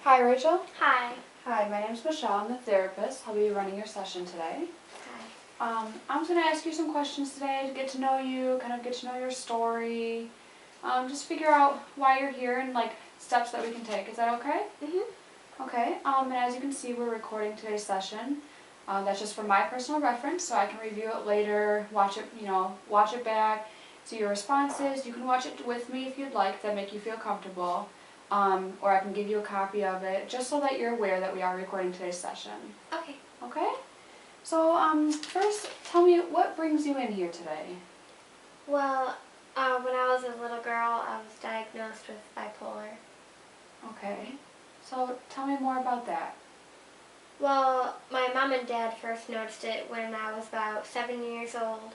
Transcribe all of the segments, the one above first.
Hi, Rachel. Hi. Hi, my name is Michelle. I'm the therapist. I'll be running your session today. Hi. I'm going to ask you some questions today to get to know you, kind of get to know your story, just figure out why you're here and like steps that we can take. Is that okay? Okay. And as you can see, we're recording today's session. That's just for my personal reference, so I can review it later, watch it, watch it back, see your responses. You can watch it with me if you'd like, if that make you feel comfortable. Or I can give you a copy of it, just so that you're aware that we are recording today's session. Okay. Okay? So, first, tell me, what brings you in here today? Well, when I was a little girl, I was diagnosed with bipolar. Okay. So, tell me more about that. Well, my mom and dad first noticed it when I was about 7 years old.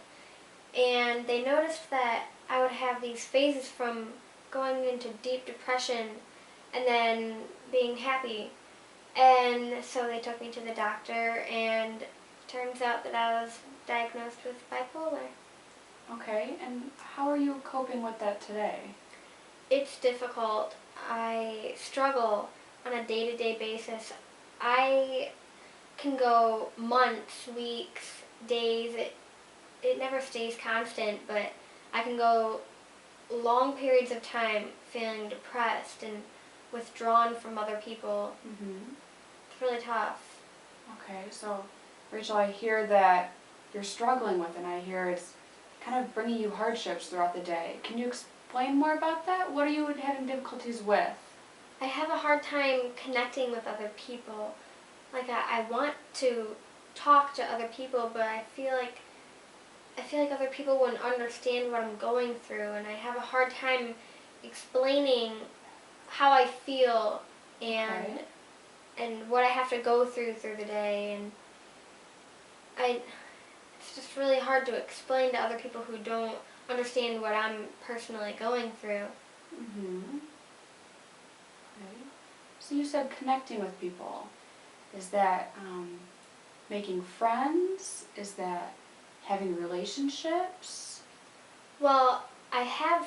And they noticed that I would have these phases from going into deep depression and then being happy. And so they took me to the doctor, and it turns out that I was diagnosed with bipolar. Okay, and how are you coping with that today? It's difficult. I struggle on a day-to-day basis. I can go months, weeks, days. It never stays constant, but I can go long periods of time feeling depressed and withdrawn from other people. It's really tough. Okay, so Rachel, I hear that you're struggling with it, and I hear it's kind of bringing you hardships throughout the day. Can you explain more about that? What are you having difficulties with? I have a hard time connecting with other people. Like I want to talk to other people, but I feel like other people wouldn't understand what I'm going through, and I have a hard time explaining how I feel and Okay. and what I have to go through the day, and it's just really hard to explain to other people who don't understand what I'm personally going through. Okay. So you said connecting with people. Is that making friends? Is that having relationships? Well, I have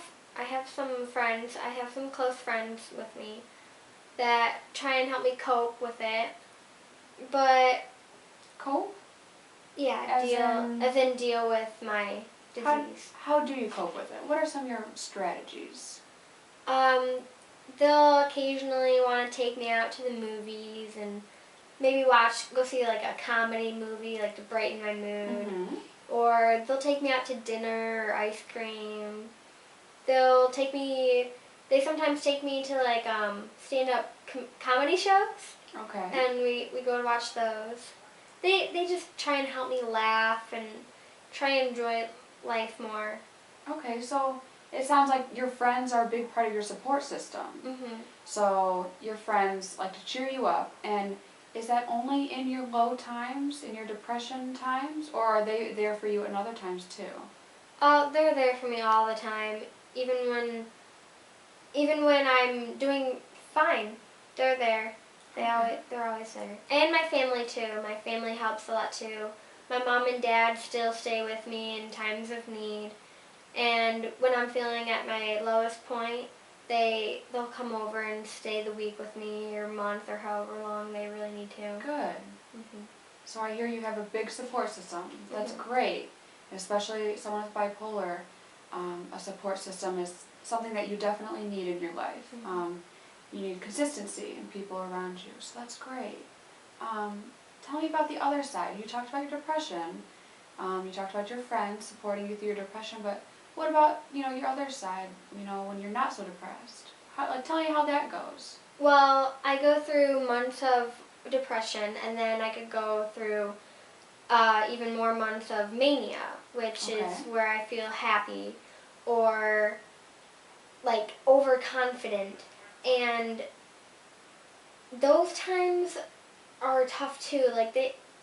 some friends. I have some close friends with me that try and help me cope with it. But Cope? yeah, As in deal with my disease. how do you cope with it? What are some of your strategies? Um, they'll occasionally want to take me out to the movies and maybe go see like a comedy movie, like to brighten my mood. Or they'll take me out to dinner or ice cream. They sometimes take me to like stand-up comedy shows, Okay. and we go to watch those. They just try and help me laugh and try and enjoy life more. Okay, so it sounds like your friends are a big part of your support system. So your friends like to cheer you up, and is that only in your low times, in your depression times, or are they there for you in other times too? They're there for me all the time, even when I'm doing fine. They're there. They're always there. And my family too. My family helps a lot too. My mom and dad still stay with me in times of need. And when I'm feeling at my lowest point, they'll come over and stay the week with me, or month, or however long they really need to. Good. So I hear you have a big support system. That's great. Especially someone with bipolar, a support system is something that you definitely need in your life. You need consistency in people around you, so that's great. Tell me about the other side. You talked about your depression. You talked about your friends supporting you through your depression, but what about, your other side, when you're not so depressed? Tell me how that goes. Well, I go through months of depression, and then I could go through even more months of mania, which is where I feel happy or like overconfident. And those times are tough too. Like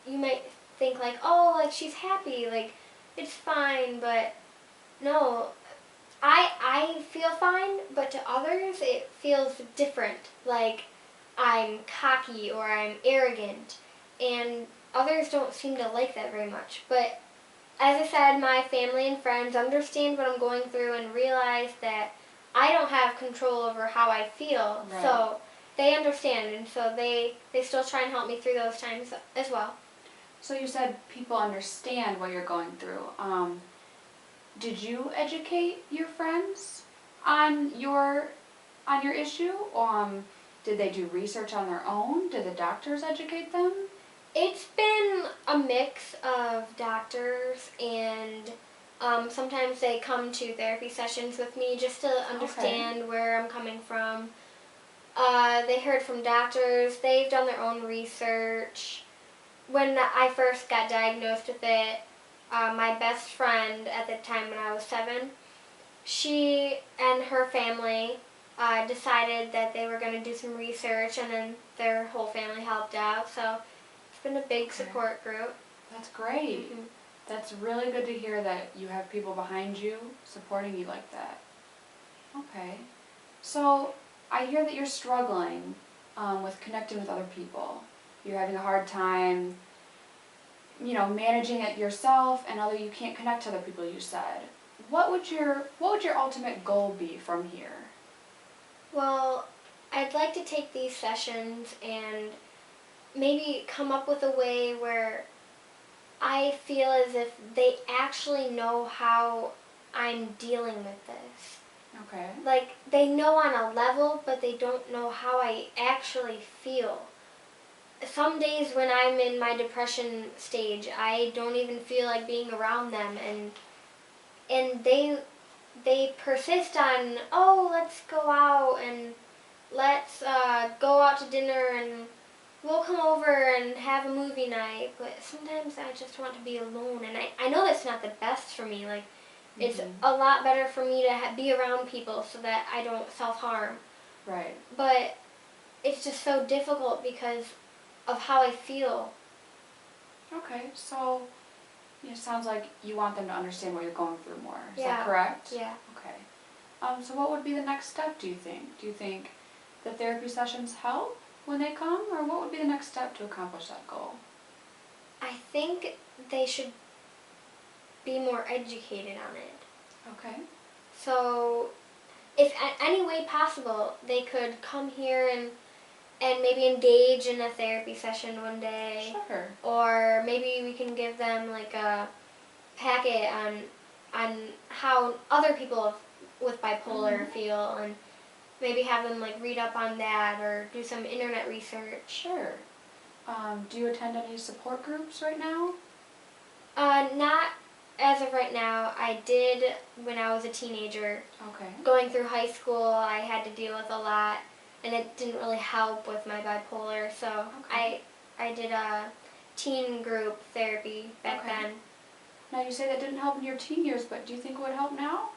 you might think like, oh, like she's happy, like it's fine, but no, I feel fine, but to others it feels different. Like I'm cocky or I'm arrogant, and others don't seem to like that very much. But as I said, my family and friends understand what I'm going through and realize that I don't have control over how I feel. Right. So they understand, and so they still try and help me through those times as well. So you said people understand what you're going through. Did you educate your friends on your issue? Did they do research on their own? Did the doctors educate them? It's been a mix of doctors and sometimes they come to therapy sessions with me just to understand where I'm coming from. They heard from doctors. They've done their own research. When I first got diagnosed with it, my best friend at the time when I was 7, she and her family decided that they were going to do some research, and then their whole family helped out. So it's been a big support group. That's great. Mm-hmm. That's really good to hear that you have people behind you supporting you like that. Okay. So I hear that you're struggling with connecting with other people. You're having a hard time, managing it yourself, and you can't connect to other people, you said. What would your ultimate goal be from here? Well, I'd like to take these sessions and maybe come up with a way where I feel as if they actually know how I'm dealing with this. Okay. Like, they know on a level, but they don't know how I actually feel. Some days when I'm in my depression stage, I don't even feel like being around them, and they persist on, oh, let's go out and let's go out to dinner and we'll come over and have a movie night. But sometimes I just want to be alone, and I know that's not the best for me. Like, it's a lot better for me to be around people so that I don't self-harm. Right. But it's just so difficult because of how I feel. Okay, so it sounds like you want them to understand what you're going through more. Is Yeah. that correct? Yeah. Okay. So what would be the next step, do you think? Do you think the therapy sessions help when they come, or what would be the next step to accomplish that goal? I think they should be more educated on it. Okay. So if any way possible, they could come here and maybe engage in a therapy session one day. Sure. Or maybe we can give them like a packet on how other people with bipolar feel, and maybe have them like read up on that or do some internet research. Sure. Do you attend any support groups right now? Not as of right now. I did when I was a teenager. Okay. Going through high school, I had to deal with a lot, and it didn't really help with my bipolar, so I did a teen group therapy back then. Now you say that didn't help in your teen years, but do you think it would help now?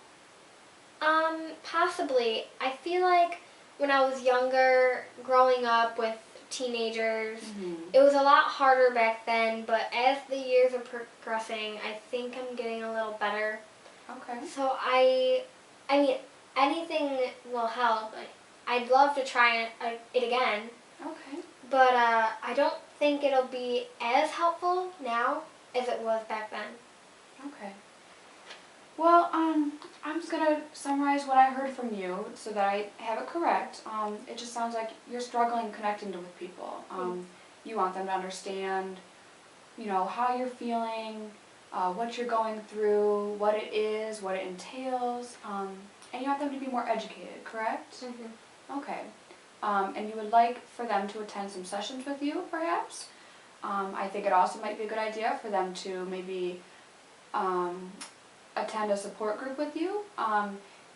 Possibly. I feel like when I was younger, growing up with teenagers, it was a lot harder back then, but as the years are progressing, I think I'm getting a little better. Okay. So I mean, anything will help. I'd love to try it again. Okay. But I don't think it'll be as helpful now as it was back then. Okay. Well, I'm just going to summarize what I heard from you so that I have it correct. It just sounds like you're struggling connecting with people. You want them to understand, how you're feeling, what you're going through, what it is, what it entails, and you want them to be more educated, correct? Okay. And you would like for them to attend some sessions with you, perhaps? I think it also might be a good idea for them to maybe attend a support group with you.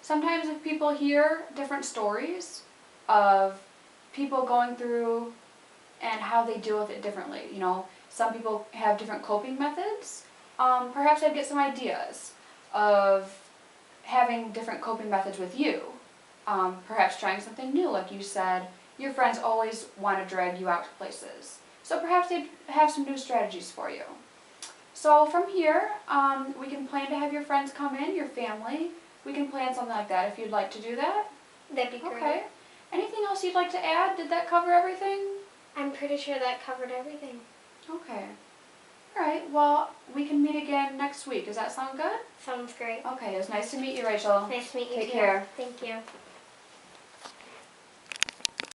Sometimes if people hear different stories of people going through and how they deal with it differently, some people have different coping methods, perhaps I'd get some ideas of having different coping methods with you. Perhaps trying something new, like you said, your friends always want to drag you out to places. So perhaps they'd have some new strategies for you. So from here, we can plan to have your friends come in, your family. We can plan something like that if you'd like to do that. That'd be great. Okay. Anything else you'd like to add? Did that cover everything? I'm pretty sure that covered everything. Okay. All right, well, we can meet again next week. Does that sound good? Sounds great. Okay, it was nice to meet you, Rachel. Nice to meet you Take too. care. Thank you.